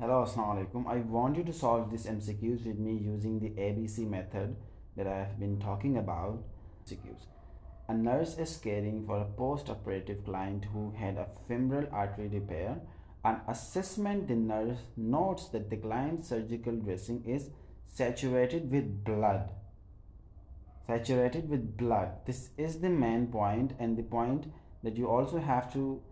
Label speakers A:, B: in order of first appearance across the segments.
A: Hello, Assalamu alaikum. I want you to solve this MCQs with me using the ABC method that I have been talking about. MCQs. A nurse is caring for a post-operative client who had a femoral artery repair. On assessment, the nurse notes that the client's surgical dressing is saturated with blood. Saturated with blood. This is the main point, and the point that you also have to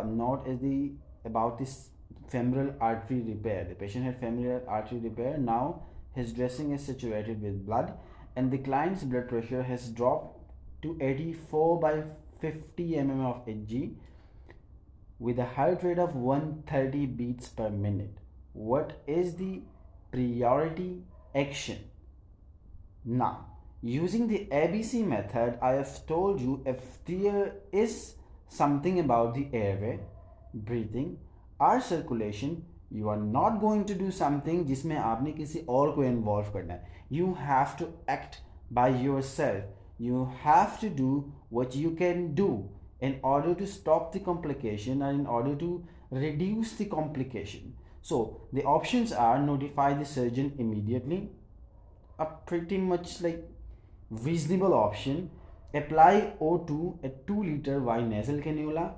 A: note is the about this femoral artery repair. The patient had femoral artery repair. Now his dressing is saturated with blood, and the client's blood pressure has dropped to 84 by 50 mm of Hg with a heart rate of 130 beats per minute. What is the priority action? Now, using the ABC method, I have told you if there is something about the airway, breathing or circulation, you are not going to do something जिसमें आपने किसी और को involve करना है. You have to act by yourself. You have to do what you can do in order to stop the complication or in order to reduce the complication. So the options are: notify the surgeon immediately, a pretty much like reasonable option. Apply O2 at 2 liter via nasal cannula.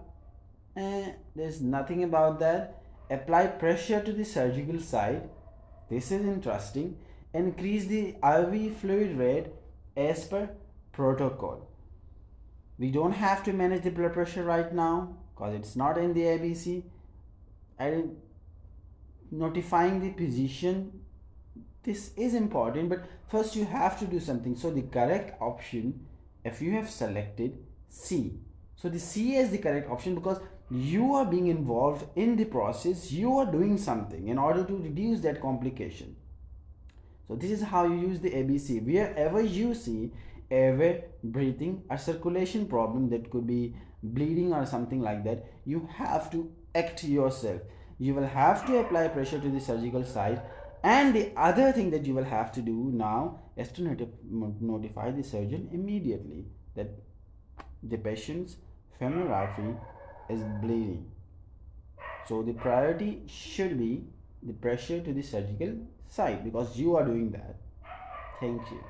A: There's nothing about that. Apply pressure to the surgical site. This is interesting. Increase the IV fluid rate as per protocol. We don't have to manage the blood pressure right now because it's not in the ABC. And notifying the physician, this is important, but first you have to do something. So the correct option, if you have selected C, so the C is the correct option because you are being involved in the process. You are doing something in order to reduce that complication. So this is how you use the ABC. Wherever you see airway, breathing or circulation problem, that could be bleeding or something like that, you have to act yourself. You will have to apply pressure to the surgical site, and the other thing that you will have to do now is to notify the surgeon immediately that the patient's femoral artery is bleeding. So the priority should be the pressure to the surgical site because you are doing that. Thank you.